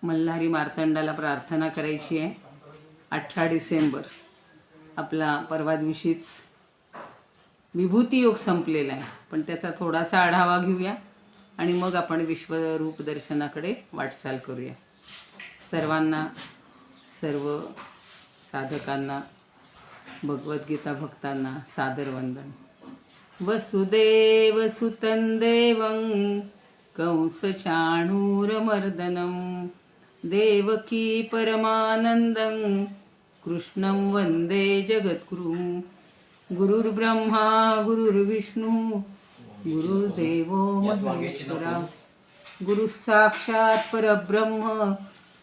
मल्हारी मार्तंडाला प्रार्थना करायची आहे. 18 डिसेंबर आपला परवा दिवशीच विभूती योग संपलेला आहे, पण त्याचा थोडासा आढावा घेऊया आणि मग आपण विश्वरूप दर्शनाकडे वाटचाल करूया. सर्वांना, सर्व साधकांना, भगवद्गीता भक्तांना सादर वंदन. वसुदेव सुतं देवं कंसचाणूरमर्दनं देवकी परमानन्दं कृष्णं वन्दे जगद्गुरुं. गुरुर्ब्रह्मा गुरुर्विष्णू गुरुर्देवो महेश्वरा गुरुः साक्षात् परब्रह्म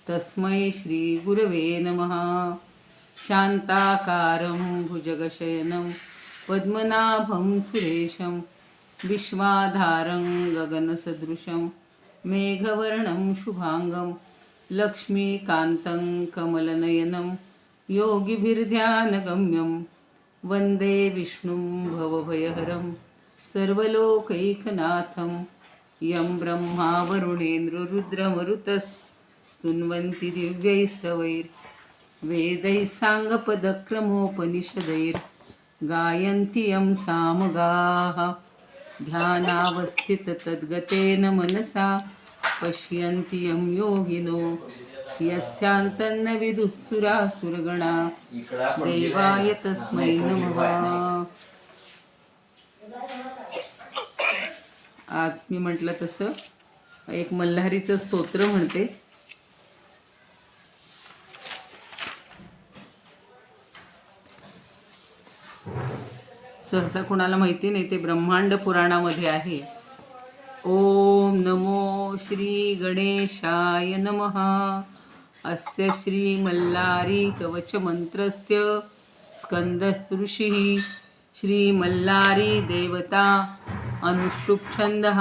तस्मै श्री गुरवे नमः. शान्ताकारं भुजगशयनं पद्मनाभं सुरेशं विश्वाधारं गगनसदृशं मेघवर्णं शुभांगं लक्ष्मीकान्तं कमलनयनं योगिभिर्ध्यानगम्यं वन्दे विष्णुं भवभयहरं सर्वलोकैकनाथं. यं ब्रह्मा वरुणेन्द्र रुद्रमरुतस्तुन्वन्ति दिव्यैस्तवैर्वेदैः साङ्गपदक्रमोपनिषदैर्गायन्ति यं सामगाः. ध्यानावस्थिततद्गतेन मनसा पश्यन्ति यं योगिनो यस्यान्तन्न विदुःसुरासुरगणा देवाय तस्मै नमः. आज मी म्हटलं तसं एक मल्हारीचं स्तोत्र म्हणते. सहसा कुणाला माहिती नाही, ते ब्रह्मांड पुराणामध्ये आहे. ओम नमो श्री गणेशाय नमः. अस्य श्री मल्लारी कवच मंत्रस्य स्कंद ऋषिः श्री मल्लारी देवता अनुष्टुप छंदः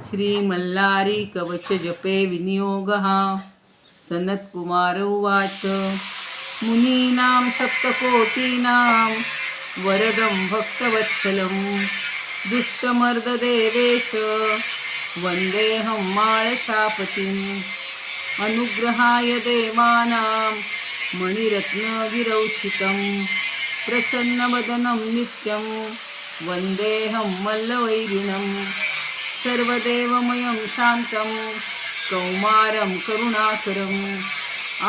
श्री मल्लारी कवच जपे विनियोगः. सनत्कुमार उवाच मुनीनां सप्तकोटीनां वरदं भक्तवत्सलं दुष्टमर्ददेवेश वन्देऽहं माळसापतिम्. अनुग्रहाय देवानां मणिरत्नविरौचितं प्रसन्नवदनं नित्यं वन्देऽहं मल्लवैरिणं. सर्वदेवमयं शान्तं कौमारं करुणाकरम्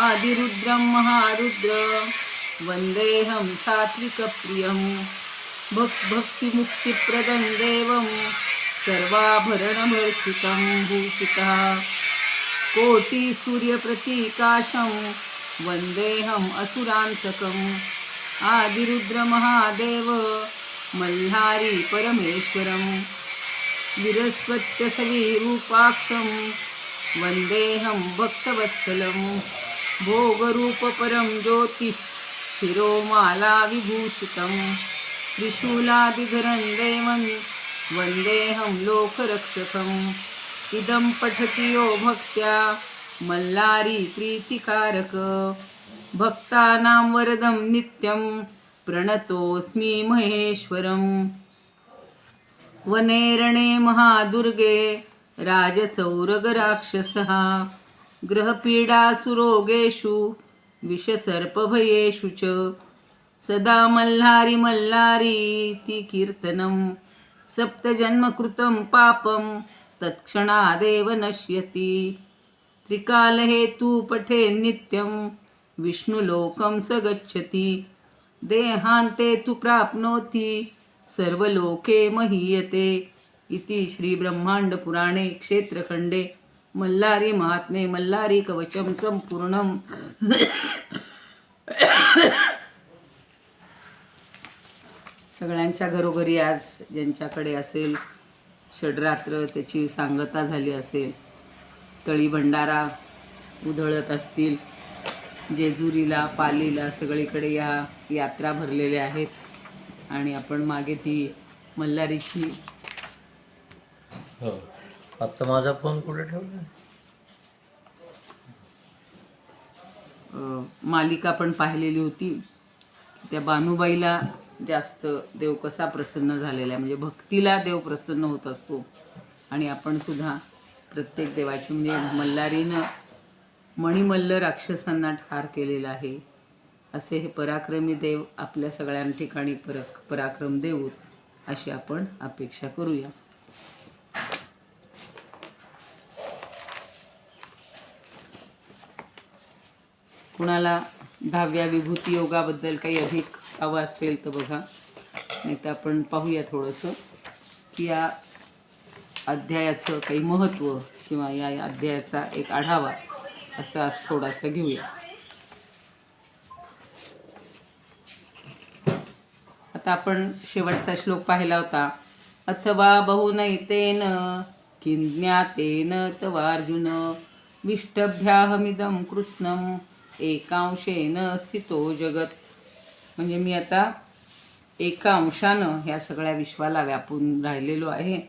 आदिरुद्रं महारुद्र वन्देऽहं सात्विकप्रियं. भक्तिमुक्तिप्रदं देवं सर्वाभरणभर्षितं भूषितः कोटिसूर्यप्रतीकाशं वन्देऽहम् असुरान्तकम्. आदिरुद्रमहादेव मल्हारी परमेश्वरं विरस्वत्यसविरूपाक्षं वन्देऽहं भक्तवत्सलं. भोगरूपपरं ज्योतिः शिरोमाला विभूषितं त्रिशूलादिधरं देवं वन्देऽहं लोकरक्षकम्. इदं पठति यो भक्त्या मल्लारी प्रीतिकारक भक्तानां वरदं नित्यं प्रणतोऽस्मि महेश्वरम्. वने रणे महादुर्गे राजचौरगराक्षसः ग्रहपीडासुरोगेषु विषसर्पभयेषु च सदा मल्हारी मल्हारीति कीर्तनं. सप्तजन्मकृतं पापं तत्क्षणादेव नश्यति. त्रिकालहेतु पठे नित्यं विष्णुलोकं स गच्छति. देहान्ते तु प्राप्नोति सर्वलोके महीयते. इति श्री ब्रह्मांड पुराणे क्षेत्रखंडे मल्लारी महात्म्ये मल्लारी कवचम संपूर्णम. सगळ्यांच्या घरोघरी आज ज्यांच्याकडे असेल षडरात्र त्याची सांगता झाली असेल, तळी भंडारा उधळत असतील, जेजुरीला पालीला सगळीकडे या यात्रा भरलेल्या आहेत आणि आपण मागे ती मल्हारीची आता माझा फोन कुठे ठेवला? मालिका पण पाहिलेली होती. त्या बानुबाईला जास्त देव कसा प्रसन्न झालेला आहे, म्हणजे भक्तीला देव प्रसन्न होत असतो. आणि आपण सुद्धा प्रत्येक देवाची म्हणजे मल्हारीनं मणिमल्ल राक्षसांना ठार केलेलं आहे. असे हे पराक्रमी देव आपल्या सगळ्या ठिकाणी पराक्रम देऊत अशी आपण अपेक्षा करूया. कुणाला 10व्या विभूती योगाबद्दल काही अधिक हवं असेल तर बघा, नाही तर आपण पाहूया थोडंसं की या अध्यायाचं काही महत्त्व किंवा या अध्यायाचा एक आढावा असा आज थोडासा घेऊया. आता आपण शेवटचा श्लोक पाहिला होता. अथवा बहुनैतेन किज्ञातेन तवार्जुन विष्टभ्याहमिदं कृत्स्नं एकांशेन स्थितो जगत. म्हणजे मी आता एका अंशानं ह्या सगळ्या विश्वाला व्यापून राहिलेलो आहे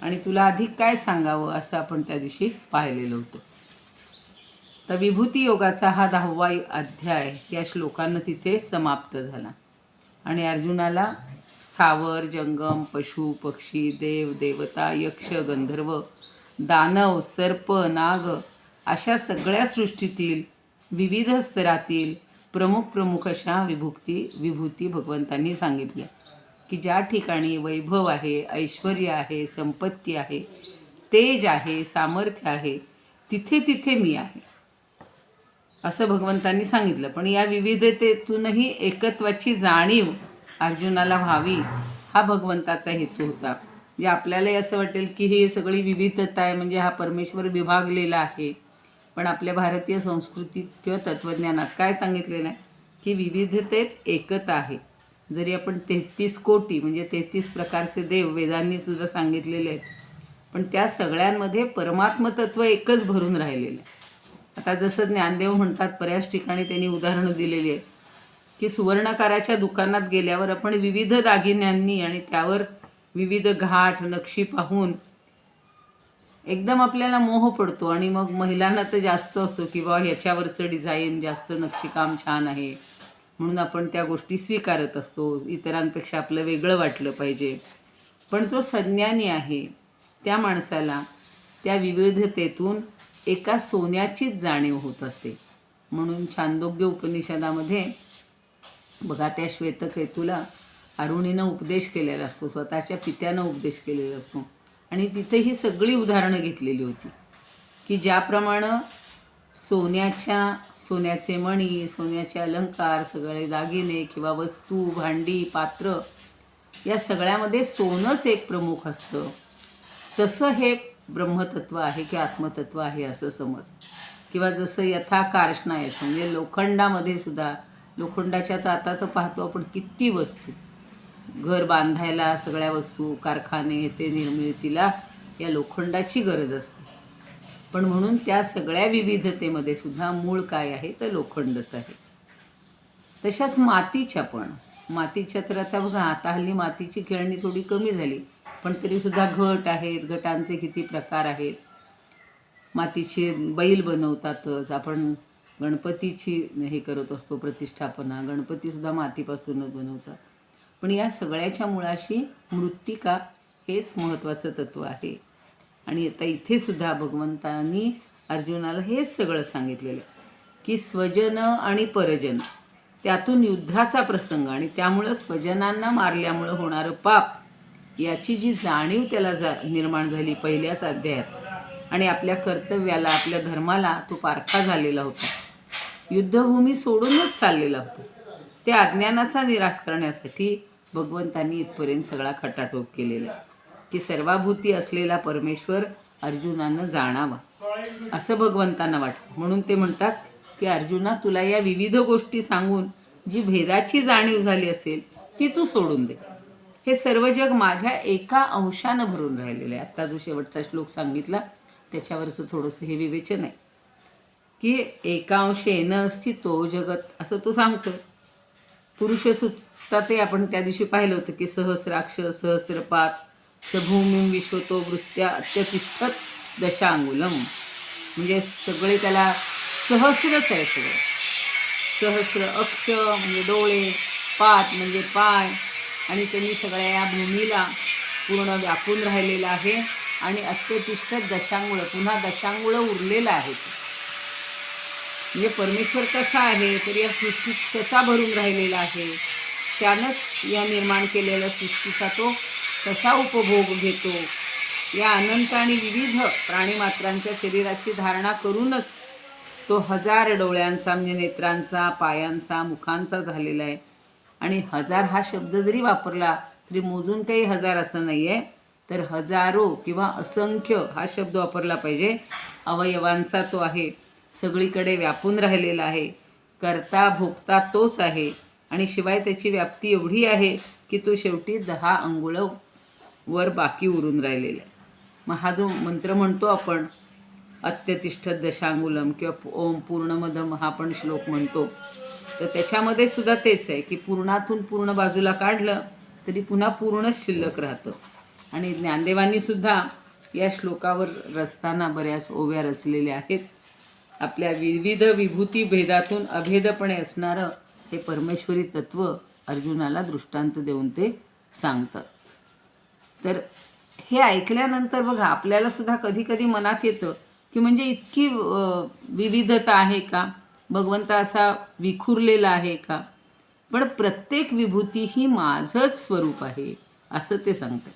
आणि तुला अधिक काय सांगावं असं आपण त्या दिवशी पाहिलेलं होतं. तर विभूती योगाचा हा 10वा अध्याय या श्लोकानं तिथे समाप्त झाला आणि अर्जुनाला स्थावर जंगम पशु पक्षी देव देवता यक्ष गंधर्व दानव सर्प नाग अशा सगळ्या सृष्टीतील विविध स्तरातील प्रमुख अशा विभूती भगवंतांनी सांगितल्या की ज्या ठिकाणी वैभव आहे, ऐश्वर्य आहे, संपत्ती आहे, तेज आहे, सामर्थ्य आहे, तिथे तिथे मी आहे असं भगवंतांनी सांगितलं. पण या विविधतेतूनही एकत्वाची जाणीव अर्जुनाला व्हावी हा भगवंताचा हेतू होता. म्हणजे आपल्यालाही असं वाटेल की ही सगळी विविधता आहे म्हणजे हा परमेश्वर विभागलेला आहे. पण आपल्या भारतीय संस्कृतीत किंवा तत्त्वज्ञानात काय सांगितलेलं आहे की विविधतेत एकता आहे. जरी आपण 33 कोटी म्हणजे 33 प्रकारचे देव वेदांनी सुद्धा सांगितलेले आहेत, पण त्या सगळ्यांमध्ये परमात्मतत्व एकच भरून राहिलेलं आहे. आता जसं ज्ञानदेव म्हणतात, बऱ्याच ठिकाणी त्यांनी उदाहरणं दिलेली आहेत की सुवर्णकाराच्या दुकानात गेल्यावर आपण विविध दागिन्यांनी आणि त्यावर विविध घाट नक्षी पाहून एकदम आपल्याला मोह पडतो आणि मग महिलांना तर जास्त असतो की बाबा ह्याच्यावरचं डिझाईन जास्त नक्षीकाम छान आहे म्हणून आपण त्या गोष्टी स्वीकारत असतो. इतरांपेक्षा आपलं वेगळं वाटलं पाहिजे. पण जो सज्ञानी आहे त्या माणसाला त्या विविधतेतून एका सोन्याचीच जाणीव होत असते. म्हणून छांदोग्य उपनिषदामध्ये बघा त्या श्वेतकेतूला अरुणीनं उपदेश केलेला असतो, स्वतःच्या पित्यानं उपदेश केलेला असतो आणि तिथे ही सगळी उदाहरणं घेतलेली होती की ज्याप्रमाणे सोन्याचे मणी, सोन्याचे अलंकार, सगळे दागिने किंवा वस्तू, भांडी, पात्र या सगळ्यामध्ये सोनंच एक प्रमुख असतं, तसं हे ब्रह्मतत्व आहे की आत्मतत्व आहे असं समज. किंवा जसं यथाकारष्णायस म्हणजे लोखंडामध्ये सुद्धा लोखंडाच्या तर आता तर पाहतो आपण किती वस्तू, घर बांधायला सगळ्या वस्तू, कारखाने ते निर्मितीला या लोखंडाची गरज असते. पण म्हणून त्या सगळ्या विविधतेमध्ये सुद्धा मूळ काय आहे तर लोखंडच आहे. तशाच मातीच्या तर आता बघा, आता हल्ली मातीची खेळणी थोडी कमी झाली, पण तरीसुद्धा घट आहेत, घटांचे किती प्रकार आहेत. मातीचे बैल बनवतातच. आपण गणपतीची हे करत असतो प्रतिष्ठापना, गणपतीसुद्धा मातीपासूनच बनवतात. पण या सगळ्याच्या मुळाशी मृत्तिका हेच महत्त्वाचं तत्त्व आहे. आणि आता इथे सुद्धा भगवंतांनी अर्जुनाला हेच सगळं सांगितलेलं आहे की स्वजन आणि परजन त्यातून युद्धाचा प्रसंग आणि त्यामुळं स्वजनांना मारल्यामुळं होणारं पाप याची जी जाणीव त्याला निर्माण झाली पहिल्याच अध्यायात आणि आपल्या कर्तव्याला, आपल्या धर्माला तो पारखा झालेला होता, युद्धभूमी सोडूनच चाललेला होता. त्या अज्ञानाचा निराश करण्यासाठी भगवंतांनी इथपर्यंत सगळा खटाटोप केलेला आहे की सर्वाभूती असलेला परमेश्वर अर्जुनानं जाणावा असं भगवंतांना वाटतं. म्हणून ते म्हणतात की अर्जुना, तुला या विविध गोष्टी सांगून जी भेदाची जाणीव झाली असेल ती तू सोडून दे. हे सर्व जग माझ्या एका अंशानं भरून राहिलेलं आहे. आत्ता जो शेवटचा श्लोक सांगितला त्याच्यावरचं थोडंसं हे विवेचन आहे की एकांशेन स्थितो जगत असं तो सांगतो. पुरुषसूक्तातही आपण त्या दिवशी पाहिलं होतं की सहस्राक्ष सहस्रपात सभूमीं विश्वतो वृत्त्या अत्यतिष्ठत दशांगुलम. म्हणजे सगळे त्याला सहस्रच आहे सगळं. सहस्र अक्ष म्हणजे डोळे, पात म्हणजे पाय आणि त्यांनी सगळ्या या भूमीला पूर्ण व्यापून राहिलेलं आहे आणि अत्यतिष्ठत दशांगुळ पुन्हा दशांगुळ उरलेलं आहे. म्हणजे परमेश्वर कसा आहे तर या सृष्टीत कसा भरून राहिलेला आहे, त्यानंच या निर्माण केलेल्या सृष्टीचा तो कसा उपभोग घेतो, या अनंत आणि विविध प्राणीमात्रांच्या शरीराची धारणा करूनच तो 1000 डोळ्यांचा म्हणजे नेत्रांचा, पायांचा, मुखांचा झालेला आहे. आणि 1000 हा शब्द जरी वापरला तरी मोजून काही 1000 असं नाही आहे, तर हजारो किंवा असंख्य हा शब्द वापरला पाहिजे. अवयवांचा तो आहे, सगळीकडे व्यापून राहिलेला आहे, करता भोगता तोच आहे. आणि शिवाय त्याची व्याप्ती एवढी आहे की तो शेवटी 10 अंगुळ वर बाकी उरून राहिलेला आहे. मग हा जो मंत्र म्हणतो आपण अत्यतिष्ठत दशांगुलम किंवा ओम पूर्णमदम हा पण श्लोक म्हणतो, तर त्याच्यामध्ये सुद्धा तेच आहे की पूर्णातून पूर्ण बाजूला काढलं तरी पुन्हा पूर्णच शिल्लक राहतं. आणि ज्ञानदेवांनी सुद्धा या श्लोकावर रचताना बऱ्याच ओव्या रचलेल्या आहेत. आपल्या विविध विभूती भेदातून अभेदपणे असणारं हे परमेश्वरी तत्त्व अर्जुनाला दृष्टांत देऊन ते सांगतात. तर हे ऐकल्यानंतर बघा आपल्याला सुद्धा कधी कधी मनात येतं की म्हणजे इतकी विविधता आहे का, भगवंत असा विखुरलेला आहे का. पण प्रत्येक विभूती ही माझंच स्वरूप आहे असं ते सांगतात.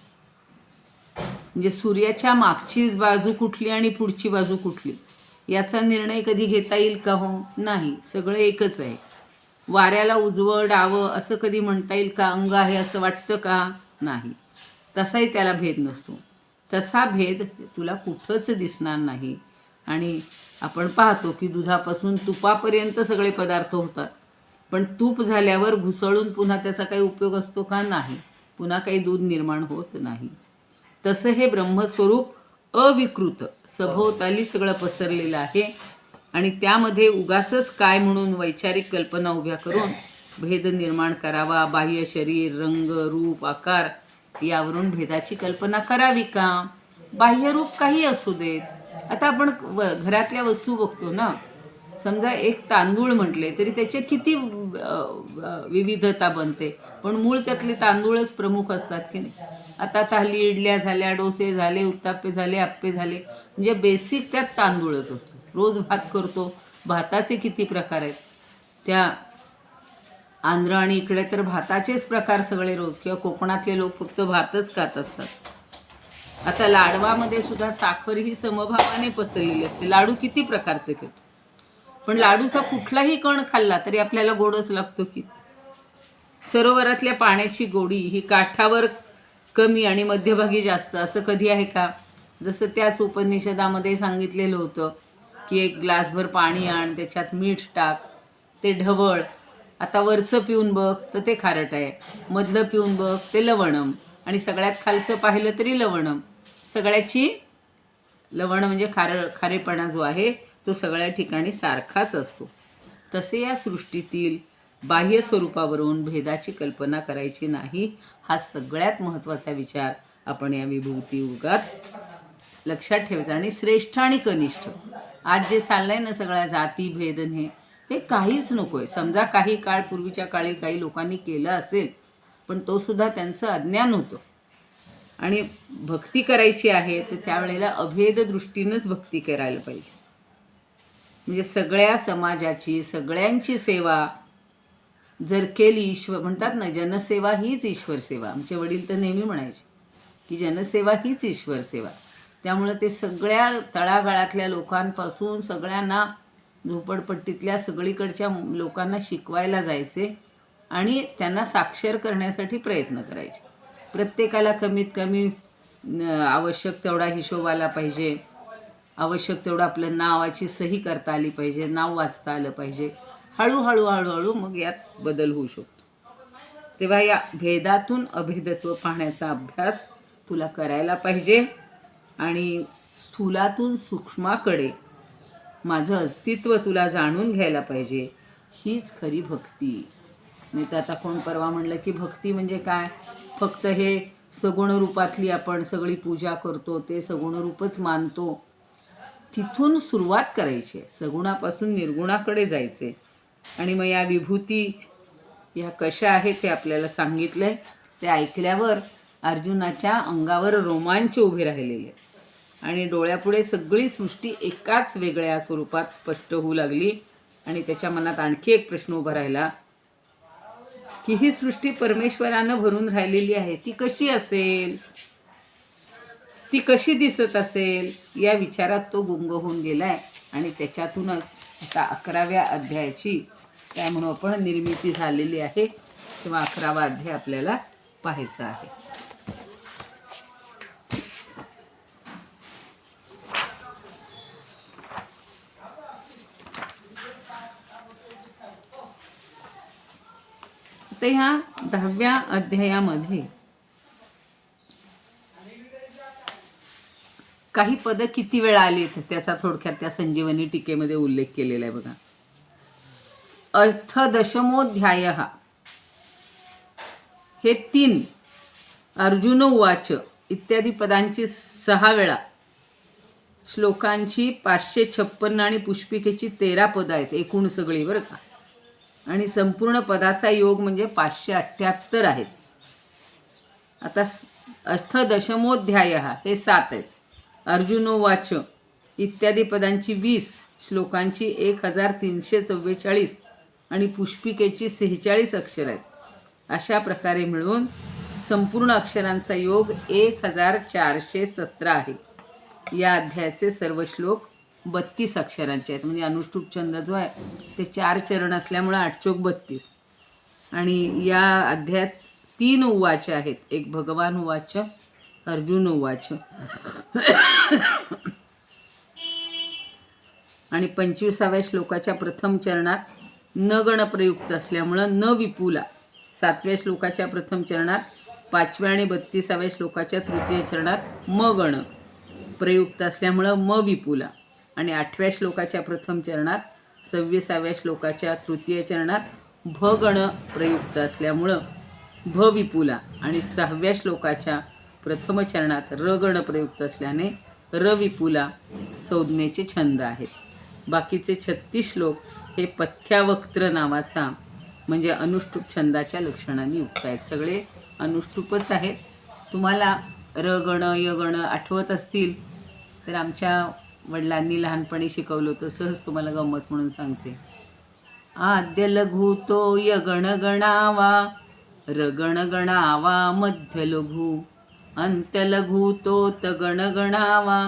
म्हणजे सूर्याच्या मागची बाजू कुठली आणि पुढची बाजू कुठली याचा निर्णय कधी घेता येईल का? हो नाही, सगळं एकच आहे. वाऱ्याला उजवं डावं असं कधी म्हणता येईल का? अंग आहे असं वाटतं का? नाही. तसाही त्याला भेद नसतो. तसा भेद तुला कुठंच दिसणार नाही. आणि आपण पाहतो की दुधापासून तुपापर्यंत सगळे पदार्थ होतात, पण तूप झाल्यावर घुसळून पुन्हा त्याचा काही उपयोग असतो का? नाही. पुन्हा काही दूध निर्माण होत नाही. तसं हे ब्रह्मस्वरूप अविकृत सभोवताली सगळं पसरलेलं आहे. आणि त्यामध्ये उगाचच काय म्हणून वैचारिक कल्पना उभ्या करून भेद निर्माण करावा, बाह्य शरीर, रंग, रूप, आकार यावरून भेदाची कल्पना करावी का? बाह्य रूप काही असू देत. आता आपण घरातल्या वस्तू बघतो ना, समजा एक तांदूळ म्हटले तरी त्याचे किती विविधता बनते, पण मूळ त्यातले तांदूळच प्रमुख असतात की नाही. आता हल्ली इडल्या झाल्या, डोसे झाले, उत्ताप्पे झाले, आप्पे झाले, म्हणजे बेसिक त्यात तांदूळच असतो. रोज भात करतो, भाताचे किती प्रकार आहेत. त्या आंध्र आणि इकडे तर भाताचेच प्रकार सगळे रोज, किंवा कोकणातले लोक फक्त भातच खात असतात. आता लाडवामध्ये सुद्धा साखर ही समभावाने पसरलेली असते. लाडू किती प्रकारचे घेतो, पण लाडूचा कुठलाही कण खाल्ला तरी आपल्याला गोडच लागतो की. सरोवरातल्या पाण्याची गोडी ही काठावर कमी आणि मध्यभागी जास्त असं कधी आहे का? जसं त्याच उपनिषदामध्ये सांगितलेलं होतं की एक ग्लासभर पाणी आण, त्याच्यात मीठ टाक, ते ढवळ. आता वरचं पिऊन बघ तर ते खारट आहे, मधलं पिऊन बघ ते लवणम, आणि सगळ्यात खालचं पाहिलं तरी लवणम. सगळ्याची लवण म्हणजे खारेपणा जो आहे तो सगळ्या ठिकाणी सारखाच असतो. तसे या सृष्टीतील बाह्य स्वरूपावरून भेदाची कल्पना करायची नाही. हा सगळ्यात महत्त्वाचा विचार आपण या विभूती युगात लक्षात ठेवायचा. आणि श्रेष्ठ आणि कनिष्ठ आज जे चाललंय ना सगळ्या जाती भेदन हे काहीच नको आहे. समजा काही काळ पूर्वीच्या काळी काही लोकांनी केलं असेल, पण तो सुद्धा त्यांचं अज्ञान होतं. आणि भक्ती करायची आहे तर त्यावेळेला अभेद दृष्टीनंच भक्ती करायला पाहिजे. म्हणजे सगळ्या समाजाची, सगळ्यांची सेवा जर केली, ईश्वर म्हणतात ना, जनसेवा हीच ईश्वर सेवा. आमचे वडील तर नेहमी म्हणायचे की जनसेवा हीच ईश्वर सेवा. त्यामुळे ते सगळ्या तळागाळातल्या लोकांपासून सगळ्यांना, झोपडपट्टीतल्या सगळीकडच्या लोकांना शिकवायला जायचे आणि त्यांना साक्षर करण्यासाठी प्रयत्न करायचे. प्रत्येकाला कमीत कमी आवश्यक तेवढा हिशोब आला पाहिजे, आवश्यक तेवढं आपलं नावाची सही करता आली पाहिजे, नाव वाचता आलं पाहिजे. हळूहळू हळूहळू मग यात बदल होऊ शकतो. तेव्हा या भेदातून अभेदत्व पाहण्याचा अभ्यास तुला करायला पाहिजे. आणि स्थूलातून सूक्ष्माकडे माझं अस्तित्व तुला जाणून घ्यायला पाहिजे. हीच खरी भक्ती. नाही तर आता कोण परवा म्हणलं की भक्ती म्हणजे काय, फक्त हे सगुण रूपातली आपण सगळी पूजा करतो, ते सगुण रूपच मानतो. तिथून सुरुवात करायची आहे, सगुणापासून निर्गुणाकडे जायचे. आणि मग या विभूती ह्या कशा आहेत ते आपल्याला सांगितलं आहे. ते ऐकल्यावर अर्जुनाच्या अंगावर रोमांच उभे राहिलेले आणि डोळ्यापुढे सगळी सृष्टी एकाच वेगळ्या स्वरूपात स्पष्ट होऊ लागली. आणि त्याच्या मनात आणखी एक प्रश्न उभा राहिला की ही सृष्टी परमेश्वरानं भरून राहिलेली आहे, ती कशी असेल, ती कशी दिसत असेल, या विचारात तो गुंग होऊन गेलाय. आणि त्याच्यातूनच आता 11व्या अध्यायाची काय म्हणू आपण निर्मिती झालेली आहे, किंवा 11वा अध्याय आपल्याला पाहायचा आहे. तर ह्या 10व्या अध्यायामध्ये काही पद किती वेळा आलीत त्याचा थोडक्यात त्या संजीवनी टीकेमध्ये उल्लेख केलेला आहे बघा. अर्थदशमोध्याय हे 3 अर्जुन उवाच इत्यादी पदांची 6 वेळा, श्लोकांची 556 आणि पुष्पिकेची 13 पदं आहेत एकूण सगळी बरं का. आणि संपूर्ण पदाचा योग म्हणजे 578 आहेत. आता अष्टदशमोध्याय हे 7 आहेत. अर्जुनोवाच इत्यादी पदांची 20, श्लोकांची 1344 आणि पुष्पिकेची 46 अक्षर आहेत. अशा प्रकारे मिळून संपूर्ण अक्षरांचा योग 1417 आहे. या अध्यायाचे सर्व श्लोक 32 अक्षरांचे आहेत. म्हणजे अनुष्टुप छंद जो आहे ते 4 चरण असल्यामुळे 8 चोक 32. आणि या अध्यायात 3 उवाच आहेत. एक भगवान उवाच, अर्जुन उवाच आणि 25व्या श्लोकाच्या प्रथम चरणात न गण प्रयुक्त असल्यामुळं न विपुला. 7व्या श्लोकाच्या प्रथम चरणात 5व्या आणि 32व्या श्लोकाच्या तृतीय चरणात म गण प्रयुक्त असल्यामुळं म विपुला. आणि 8व्या श्लोकाच्या प्रथम चरणात 26व्या श्लोकाच्या तृतीय चरणात भ गण प्रयुक्त असल्यामुळं भ विपुला. आणि 6व्या श्लोकाच्या प्रथम चरणात र गण प्रयुक्त असल्याने र विपुला संज्ञेचे छंद आहेत. बाकीचे 36 श्लोक हे पथ्यावक्त्र नावाचा म्हणजे अनुष्टुप छंदाच्या लक्षणांनी युक्त आहेत. सगळे अनुष्टुपच आहेत. तुम्हाला र गण य गण आठवत असतील तर आमच्या वडिलांनी लहानपणी शिकवलं होतं, सहज तुम्हाला गंमत म्हणून सांगते. आद्य लघु तो य गण गणावा, र गण गणावा मध्य लघु, अंत्य लघु तो त गण गणावा,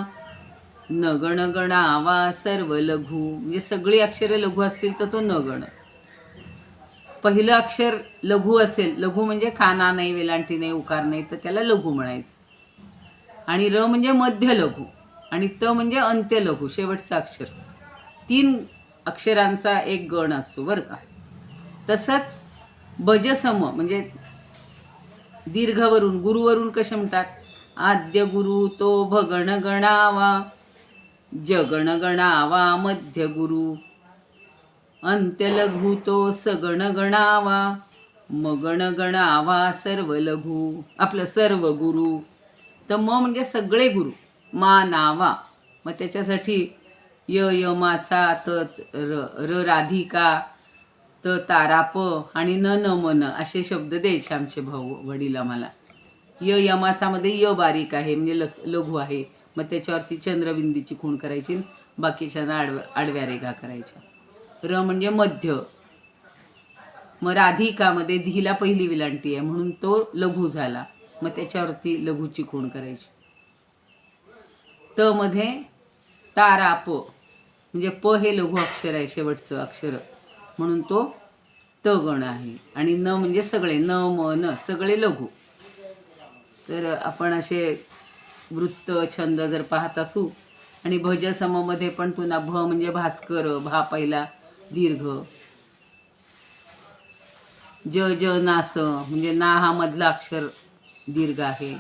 न गण गणावा सर्व लघु. म्हणजे सगळी अक्षरे लघु असतील तर तो न गण. पहिलं अक्षर लघु असेल, लघु म्हणजे काना नाही, वेलांटी नाही, उकार नाही, तर त्याला लघु म्हणायचं. आणि र म्हणजे मध्य लघु आणि त म्हणजे अंत्य लघु, शेवटचं अक्षर. 3 अक्षरांचा एक गण असतो बरं का. तसंच भजसम म्हणजे दीर्घवरून गुरुवरून कसे म्हणतात, आद्य गुरु तो भगण गणावा, जगण गणावा मध्य गुरु, अंत्य लघु तो सगण गणावा, मगण गणावा सर्व लघु. आपलं सर्व गुरु. तर म म्हणजे सगळे गुरु, मा नावा. मग त्याच्यासाठी य यमाचा, त र राधिका, त ताराप आणि न नमन असे शब्द द्यायचे आमचे भाऊ वडील आम्हाला. य यमाचा मध्ये य बारीक आहे म्हणजे लघु आहे, मग त्याच्यावरती चंद्रबिंदीची खूण करायची, बाकीच्यांना आडव्या रेघा करायच्या. र म्हणजे मध्य. मग राधिकामध्ये धीला पहिली विलांटी आहे म्हणून तो लघु झाला, मग त्याच्यावरती लघुची खूण करायची. त मध्ये तारा प म्हणजे प हे लघु अक्षर आहे, शेवटचं अक्षर, म्हणून तो त गण आहे. आणि न म्हणजे सगळे, न म न सगळे लघु. तर आपण असे वृत्त छंद जर पाहत असू आणि भजसममध्ये पण पुन्हा भ म्हणजे भास्कर, भा पहिला दीर्घ, ज ज नास म्हणजे ना हा मधला अक्षर दीर्घ आहे,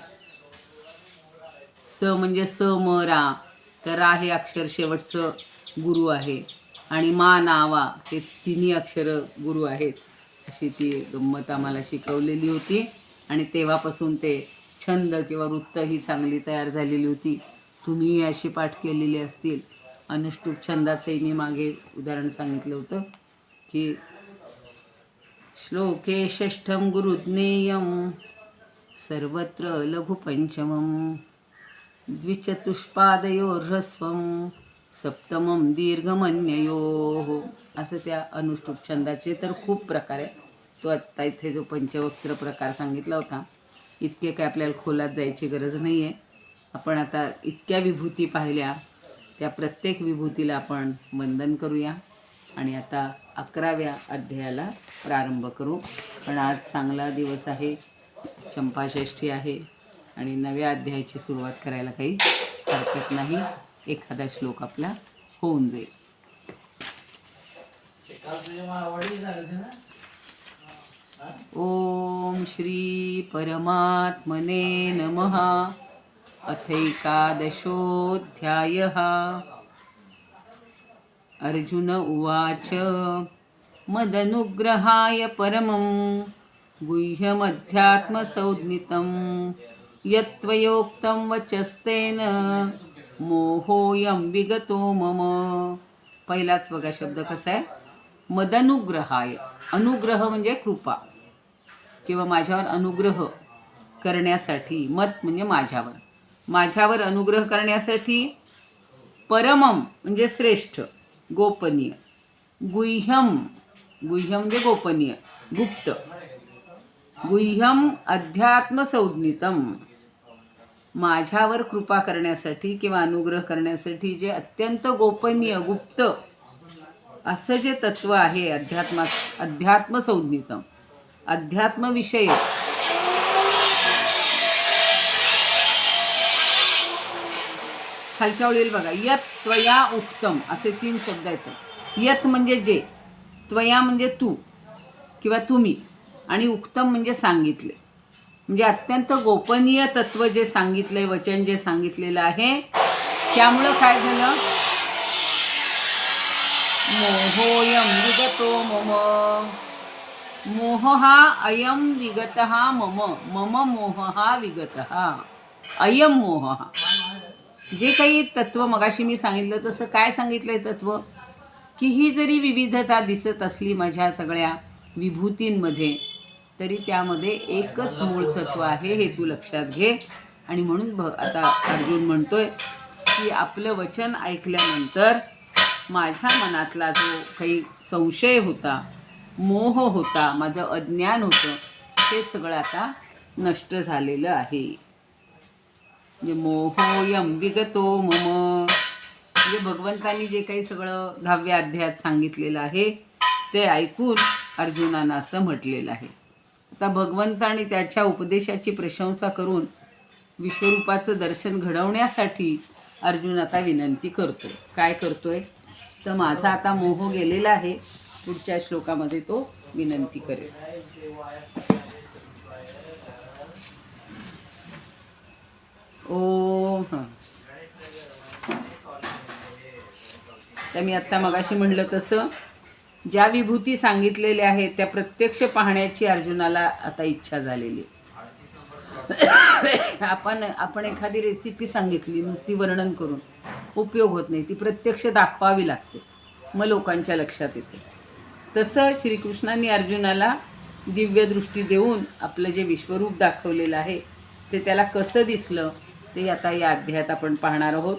स म्हणजे स म रा, तर रा हे अक्षर शेवटचं गुरु आहे, आणि मा नावा हे 3 अक्षर गुरु आहेत. अशी ती गंमत आम्हाला शिकवलेली होती आणि तेव्हापासून ते छंद किंवा वृत्त ही चांगली तयार झालेली होती. तुम्ही अशी पाठ केलेली असतील. अनुष्टुप छंदाचंही मी मागे उदाहरण सांगितलं होतं की श्लोके षष्ठम गुरुज्ञेयम सर्वत्र लघु पंचमम द्विचतुष्पादयो ह्रस्वम सप्तमं दीर्घमन्ययोः असं त्या अनुष्टुप छंदाचे तर खूप प्रकार आहे. तो आत्ता इथे जो पंचवक्त्र प्रकार सांगितला होता, इतके काय आपल्याला खोलात जायची गरज नाही आहे. आपण आता इतक्या विभूती पाहिल्या, त्या प्रत्येक विभूतीला आपण वंदन करूया आणि आता 11व्या अध्यायाला प्रारंभ करू. पण आज चांगला दिवस आहे, चंपाषष्ठी आहे आणि नव्या अध्यायाची सुरुवात करायला काही हरकत नाही. एखादा श्लोक आपला होऊन जाईल. ओम श्री परमात्मने नमः. अथैकादशोऽध्यायः. अर्जुन उवाच मदनुग्रहाय परमं गुह्यमध्यात्मसंज्ञितं यत्त्वयोक्तं वचस्तेन मोहोऽयं विगतो मम. पहिलाच बघा शब्द कसा आहे, मदनुग्रहाय. अनुग्रह म्हणजे कृपा किंवा माझ्यावर अनुग्रह करण्यासाठी. मत म्हणजे माझ्यावर अनुग्रह करण्यासाठी. परमम म्हणजे श्रेष्ठ, गोपनीय. गुह्यम म्हणजे गोपनीय, गुप्त. गुह्यम अध्यात्मसंज्ञितम, माझ्यावर कृपा करण्यासाठी किंवा अनुग्रह करण्यासाठी जे अत्यंत गोपनीय, गुप्त असं जे तत्व आहे अध्यात्मसंज्ञितम, अध्यात्मविषयक. खालच्या ओळीला बघा, यत त्वया उक्तम असे 3 शब्द येतात. यत म्हणजे जे, त्वया म्हणजे तू किंवा तुम्ही, आणि उक्तम म्हणजे सांगितले. म्हणजे अत्यंत गोपनीय तत्व जे सांगितलंय, वचन जे सांगितलेलं आहे, त्यामुळं काय झालं, मोहोयम विगतो मम. मोह हा अयम विगतः मम. मम मोह हा विगतः. अयम मोह हा. जे काही तत्व मगाशी मी सांगितलं तसं काय सांगितलंय तत्व, की ही जरी विविधता दिसत असली माझ्या सगळ्या विभूतींमध्ये, तरी त्यामध्ये एकच मूळ तत्व आहे, हे तू लक्षात घे. आणि म्हणून आता अर्जुन म्हणतोय की आपलं वचन ऐकल्यानंतर माझ्या मनातला जो काही संशय होता, मोह होता, माझं अज्ञान होतं, ते सगळं आता नष्ट झालेलं आहे. म्हणजे मोहोयम विगतो मम. म्हणजे भगवंतांनी जे काही सगळं 10व्या अध्यायात सांगितलेलं आहे ते ऐकून अर्जुनानं असं म्हटलेलं आहे. आता भगवंत आणि त्याच्या उपदेशाची प्रशंसा करून विश्वरूपाचं दर्शन घडवण्यासाठी अर्जुन आता विनंती करतोय. काय करतोय तर माझा आता मोह गेलेला आहे. पुढच्या श्लोकामध्ये तो विनंती करेल. तर मी आत्ता मगाशी म्हणलं तसं ज्या विभूती सांगितलेल्या आहेत त्या प्रत्यक्ष पाहण्याची अर्जुनाला आता इच्छा झालेली. आपण एखादी रेसिपी सांगितली नुसती वर्णन करून उपयोग होत नाही, ती प्रत्यक्ष दाखवावी लागते, मग लोकांच्या लक्षात येते. तसं श्रीकृष्णांनी अर्जुनाला दिव्य दृष्टी देऊन आपलं जे विश्वरूप दाखवलेलं आहे ते त्याला कसं दिसलं ते आता या अध्यायात आपण पाहणार आहोत.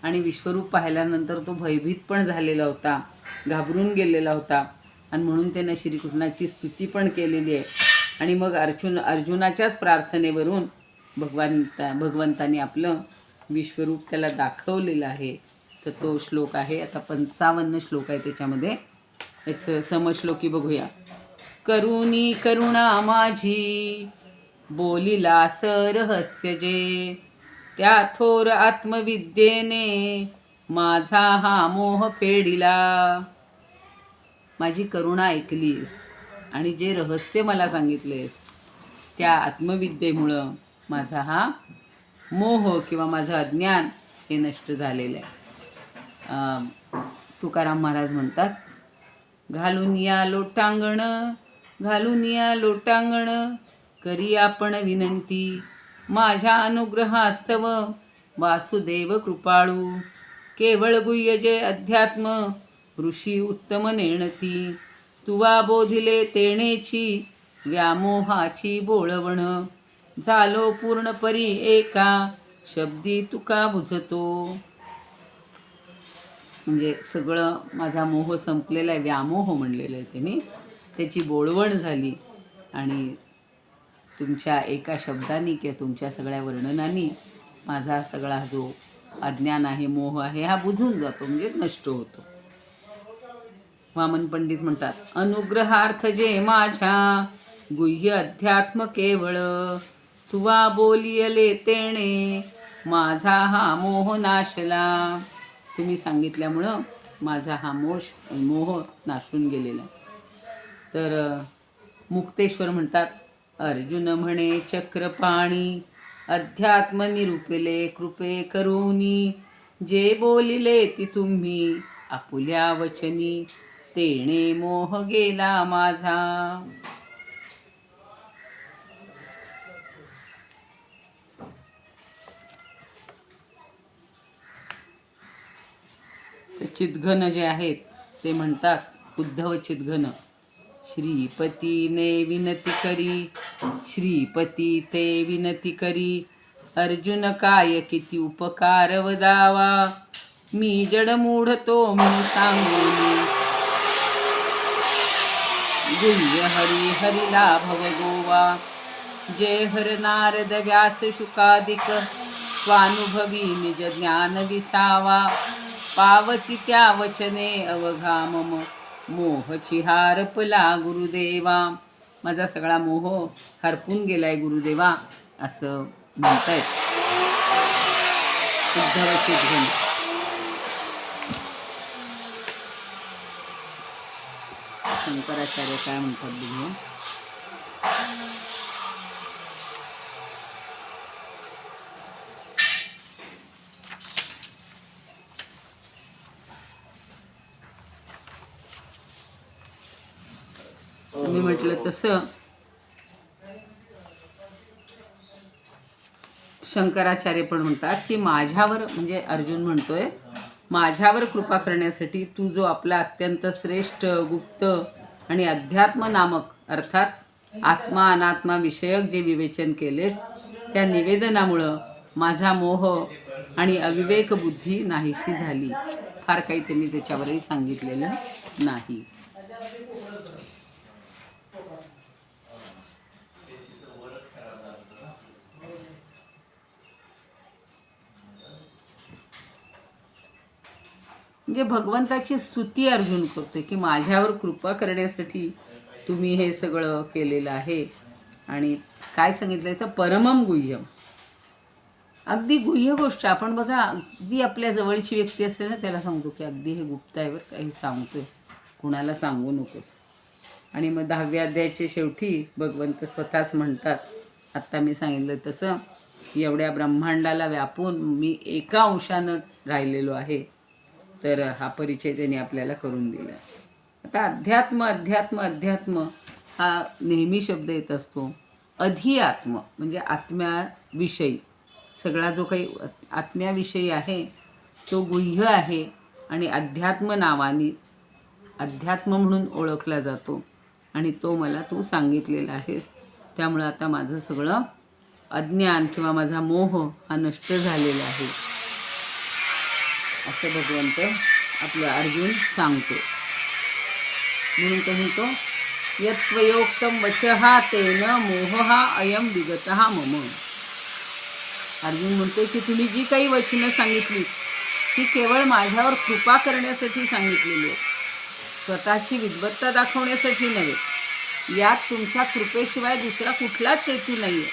आणि विश्वरूप पाहिल्यानंतर तो भयभीत पण झालेला होता, घाबरून गेलेला होता, आणि म्हणून त्यानं श्रीकृष्णाची स्तुती पण केलेली आहे. आणि मग अर्जुनाच्याच प्रार्थनेवरून भगवंतानी आपलं विश्वरूप त्याला दाखवलेलं आहे. तर तो श्लोक आहे, आता 55 श्लोक आहे त्याच्यामध्ये. याचं समश्लोकी बघूया. करुणी करुणा माझी बोलिला रहस्य जे, त्या थोर आत्मविद्येने माझा हा मोह फेडिला. माझी करुणा ऐकलीस आणि जे रहस्य मला सांगितलेस त्या आत्मविद्येमुळं माझा हा मोह किंवा माझं अज्ञान हे नष्ट झालेलं आहे. तुकाराम महाराज म्हणतात, घालून या लोटांगण करी आपण विनंती, माझ्या अनुग्रहास्तव वासुदेव कृपाळू. केवळ गुह्य जे अध्यात्म ऋषी उत्तम नेणती, तुवा बोधिले तेणेची व्यामोहाची बोळवण. झालो पूर्ण परी एका शब्दी तुका बुझतो. म्हणजे सगळं माझा मोह संपलेला आहे, व्यामोह म्हणलेलं आहे त्यांनी, त्याची बोळवण झाली आणि तुमच्या एका शब्दाने किंवा तुमच्या सगळ्या वर्णनांनी माझा सगळा जो अज्ञान आहे, मोह आहे, हा बुझून जातो, म्हणजे नष्ट होतो. वामन पंडित म्हणतात, अनुग्रहार्थ जे माझ्या गुह्य अध्यात्म केवळ, तुवा बोलियले तेणे माझा हा मोह नाशला. तुम्ही सांगितल्यामुळं माझा हा मोह नाशून गेलेला. तर मुक्तेश्वर म्हणतात, अर्जुन म्हणे चक्रपाणी अध्यात्म निरूपिले कृपे करुनी, जे बोलिले ती तुम्ही आपुल्या वचनी, तेणे मोह गेला माझा. चितघन जे आहेत ते म्हणतात, उद्धव चितघन, श्रीपतीने विनती करी, श्रीपती ते विनती करी, अर्जुन काय किती उपकार वदावा, मी जडमूढ तो मी सांगूनी, गुह्य हरी हरिला भव गोवा, जय हर नारद व्यास शुकादिक, स्वानुभवी निज ज्ञान विसावा, पावती त्या वचने अवघा मम, मोहची हारपला गुरुदेवा. माझा सगळा मोह हरपून गेलाय गुरुदेवा, असं म्हणतायत उद्धव चितघन. शंकराचार्य काय म्हणतात बघूया. मी म्हटलं तसं शंकराचार्य पण म्हणतात की माझ्यावर, म्हणजे अर्जुन म्हणतोय, माझ्यावर कृपा करण्यासाठी तू जो आपला अत्यंत श्रेष्ठ गुप्त आणि अध्यात्म नामक अर्थात आत्मा अनात्मा विषयक जे विवेचन केलेस, त्या निवेदनामुळं माझा मोह आणि अविवेक बुद्धी नाहीशी झाली. फार काही त्यांनी त्याच्यावरही सांगितलेलं नाही. म्हणजे भगवंताची स्तुती अर्जुन करतोय की माझ्यावर कृपा करण्यासाठी तुम्ही हे सगळं केलेलं आहे. आणि काय सांगितलं याचं, परमम गुह्यम, अगदी गुह्य गोष्ट. आपण बघा, अगदी आपल्या जवळची व्यक्ती असेल ना, त्याला सांगतो की अगदी हे गुप्त आहे बरं, काही सांगतोय, कुणाला सांगू नकोस. आणि मग 10व्या अध्यायाच्या शेवटी भगवंत स्वतःच म्हणतात, आत्ता मी सांगितलं तसं, एवढ्या ब्रह्मांडाला व्यापून मी एका अंशानं राहिलेलो आहे. तर हा परिचय त्यांनी आपल्याला करून दिला. आता अध्यात्म अध्यात्म अध्यात्म हा नेहमी शब्द येत असतो. अधिआत्म म्हणजे आत्म्याविषयी, सगळा जो काही आत्म्याविषयी आहे तो गुह्य आहे आणि अध्यात्म नावाने अध्यात्म म्हणून ओळखला जातो. आणि तो मला तू सांगितलेला आहेस, त्यामुळं आता माझं सगळं अज्ञान किंवा माझा मोह हा नष्ट झालेला आहे, असं भगवंत आपलं अर्जुन सांगतो. म्हणून तो म्हणतो, यत्त्वयोक्तं वचः तेन मोहः अयं विगतः मम. अर्जुन म्हणतो की तुम्ही जी काही वचनं सांगितली ती केवळ माझ्यावर कृपा करण्यासाठी सांगितलेली आहे, स्वतःची विद्वत्ता दाखवण्यासाठी नव्हे. यात तुमच्या कृपेशिवाय दुसरा कुठलाच हेतू नाही आहे.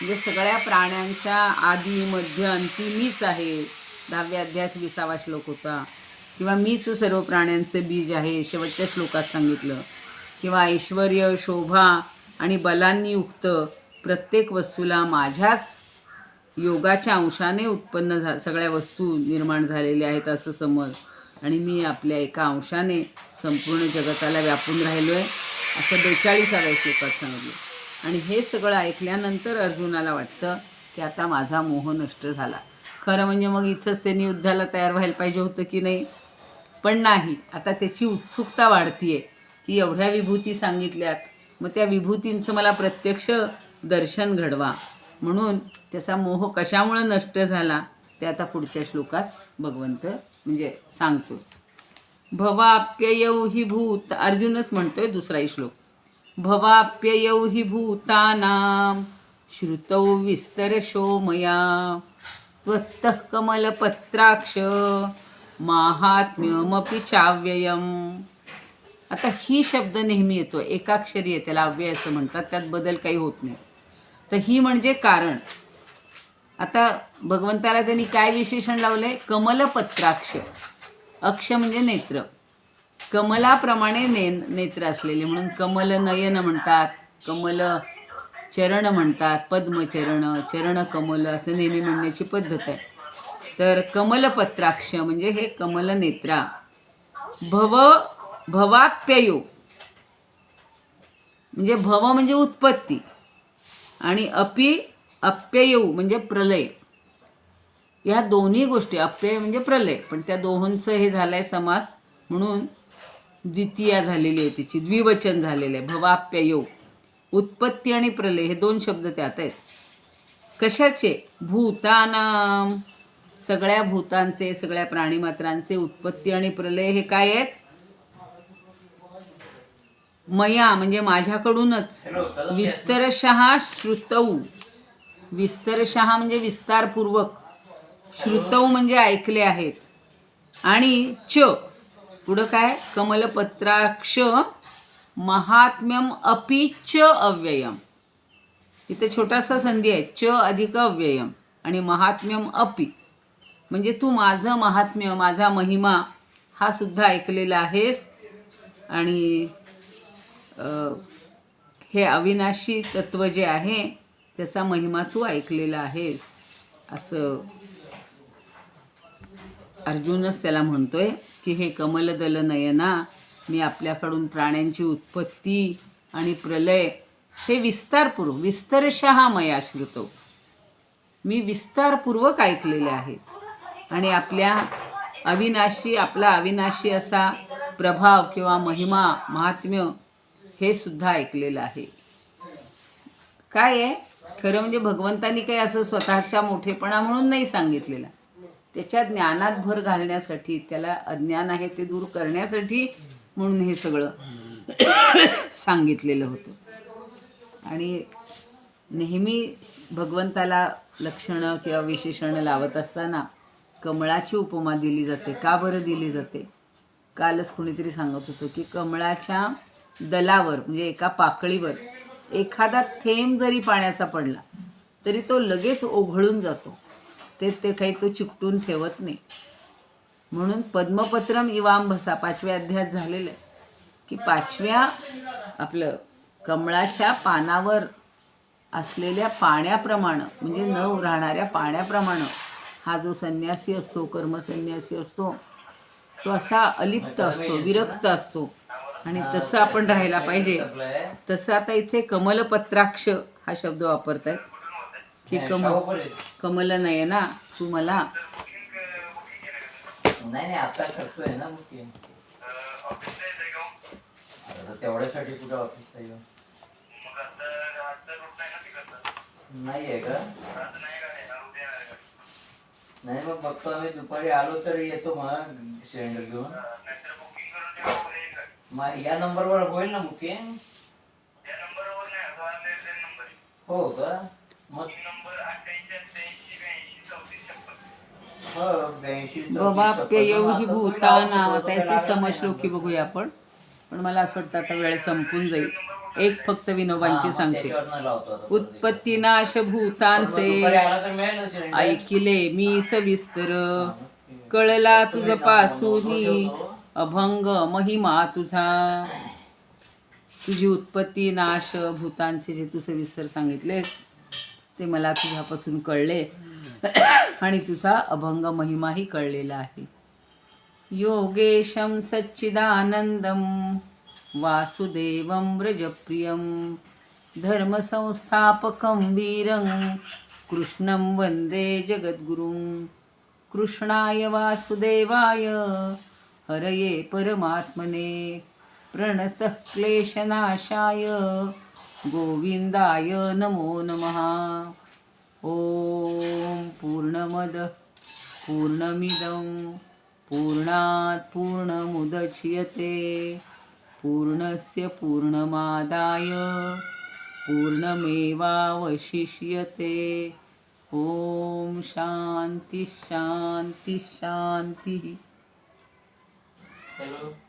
म्हणजे सगळ्या प्राण्यांच्या आदी मध्य अंती मीच आहे, 10व्या अध्यायात 20वा श्लोक होता. किंवा मीच सर्व प्राण्यांचे बीज आहे, शेवटच्या श्लोकात सांगितलं. किंवा ऐश्वर्य, शोभा आणि बलांनी युक्त प्रत्येक वस्तूला माझ्याच योगाच्या अंशाने उत्पन्न सगळ्या वस्तू निर्माण झालेल्या आहेत असं समज. आणि मी आपल्या एका अंशाने संपूर्ण जगताला व्यापून राहिलो आहे, असं 42व्या श्लोकात सांगितलं. आणि हे सगळं ऐकल्यानंतर अर्जुनाला वाटतं की आता माझा मोह नष्ट झाला. खरं म्हणजे मग इथंच त्यांनी युद्धाला तयार व्हायला पाहिजे होतं की नाही, पण नाही. आता त्याची उत्सुकता वाढतीये की एवढ्या विभूती सांगितल्यात, मग त्या विभूतींचं मला प्रत्यक्ष दर्शन घडवा. म्हणून त्याचा मोह कशामुळे नष्ट झाला ते आता पुढच्या श्लोकात भगवंत म्हणजे सांगतो. भवाप्ययौ हि भूत, अर्जुनच म्हणतोय दुसराही श्लोक. भवाप्ययौ हि भूतानां श्रुतौ विस्तरशो मया त्वत्तः कमलपत्राक्ष माहात्म्यमपि चाव्ययम्. आता ही शब्द नेहमी येतो, एकाक्षरी आहे, त्याला अव्यय असं म्हणतात, त्यात बदल काही होत नाही. तर ही म्हणजे कारण. आता भगवंताला त्यांनी काय विशेषण लावलंय? कमलपत्राक्ष. अक्ष म्हणजे नेत्र, कमलाप्रमाणे नेत्र असलेले, म्हणून कमल नयन म्हणतात, कमल चरण म्हणतात, पद्मचरण, चरण कमल असं नेहमी म्हणण्याची पद्धत आहे. तर कमलपत्राक्ष म्हणजे हे कमल नेत्रा. भवाप्ययो म्हणजे भव म्हणजे उत्पत्ती आणि अप्ययौ म्हणजे प्रलय. या दोन्ही गोष्टी, अप्यय म्हणजे प्रलय, पण त्या दोहोंचं हे झालंय समास, म्हणून द्वितीया झालेली आहे, तिची द्विवचन झालेलं आहे. भवाप्ययो, उत्पत्ती आणि प्रलय हे दोन शब्द त्यात आहेत. कशाचे? भूतानां, सगळ्या भूतांचे, सगळ्या प्राणीमात्रांचे उत्पत्ती आणि प्रलय हे काय आहेत? मया म्हणजे माझ्याकडूनच. विस्तरशः श्रुतौ, विस्तरशः म्हणजे विस्तारपूर्वक, श्रुतौ म्हणजे ऐकले आहेत, आणि च पुढं काय? कमलपत्राक्ष महात्म्यम अपि च अव्ययम. इथे छोटासा संधी आहे, च अधिक अव्ययम आणि महात्म्यम अपि म्हणजे तू माझं महात्म्य, माझा महिमा हा सुद्धा ऐकलेला आहेस, आणि हे अविनाशी तत्व जे आहे त्याचा महिमा तू ऐकलेला आहेस, असं अर्जुनच त्याला म्हणतोय की हे कमलदल नयना, मी आपल्याकडून प्राण्यांची उत्पत्ती आणि प्रलय हे विस्तारपूर्वक, विस्तरशः मया श्रुतो, मी विस्तारपूर्वक ऐकलेले आहेत, आणि आपल्या अविनाशी, आपला अविनाशी असा प्रभाव किंवा महिमा, महात्म्य हे सुद्धा ऐकलेलं आहे. काय आहे खरं म्हणजे भगवंतानी काही असं स्वतःचा मोठेपणा म्हणून नाही सांगितलेला, त्याच्या ज्ञानात भर घालण्यासाठी, त्याला अज्ञान आहे ते दूर करण्यासाठी म्हणून हे सगळं सांगितलेलं होतं. आणि नेहमी भगवंताला लक्षणं किंवा विशेषणं लावत असताना कमळाची उपमा दिली जाते. का बरं दिली जाते? कालच कोणीतरी सांगत होतं की कमळाच्या दलावर म्हणजे एका पाकळीवर एखादा थेंब जरी पाण्याचा पडला तरी तो लगेच ओघळून जातो, ते काही तो चिकटून ठेवत नाही. म्हणून पद्मपत्रम इवांभसा 5व्या अध्यायात झालेलं आहे की 5व्या आपलं कमळाच्या पानावर असलेल्या पाण्याप्रमाणे, म्हणजे न राहणाऱ्या पाण्याप्रमाणे हा जो संन्यासी असतो, कर्मसन्यासी असतो, तो असा अलिप्त असतो, विरक्त असतो, आणि तसं आपण राहायला पाहिजे. तसं आता इथे कमलपत्राक्ष हा शब्द वापरतायत की कमल नयना, तू मला नाही आता करतोय ना, मग तेवढ्यासाठी कुठं ऑफिसला येऊन नाही आहे का? नाही मग बघतो आम्ही, दुपारी आलो तर येतो मग सिलेंडर घेऊन. मग या नंबरवर होईल ना बुकिंग? हो का? मग भवाप्ययौ हि भूतानां, त्याचे समश्लोकी बघूया आपण, पण मला असं वाटतं आता वेळ संपून जाईल. एक फक्त विनोबांची सांगते. उत्पत्ती नाश भूतांचे ऐकिले मी सविस्तर, कळला तुझ पासूनी अभंग महिमा तुझा. तुझी उत्पत्ती नाश भूतांचे जे तू सविस्तर सांगितले ते मला तुझ्यापासून कळले, आणि तुझा अभंग महिमाही कळलेला आहे. योगेशं सच्चिदानंदं वासुदेवं व्रजप्रियं धर्मसंस्थापकं वीरं कृष्णं वन्दे जगद्गुरुं. कृष्णाय वासुदेवाय हरये परमात्मने प्रणतः क्लेशनाशाय गोविंदाय नमो नमः. ओम पूर्णमद पूर्णमिदं पूर्णात् पूर्णमुदच्यते पूर्णस्य पूर्णमादाय पूर्णमेवावशिष्यते. ओम शांती शांती शांती. हॅलो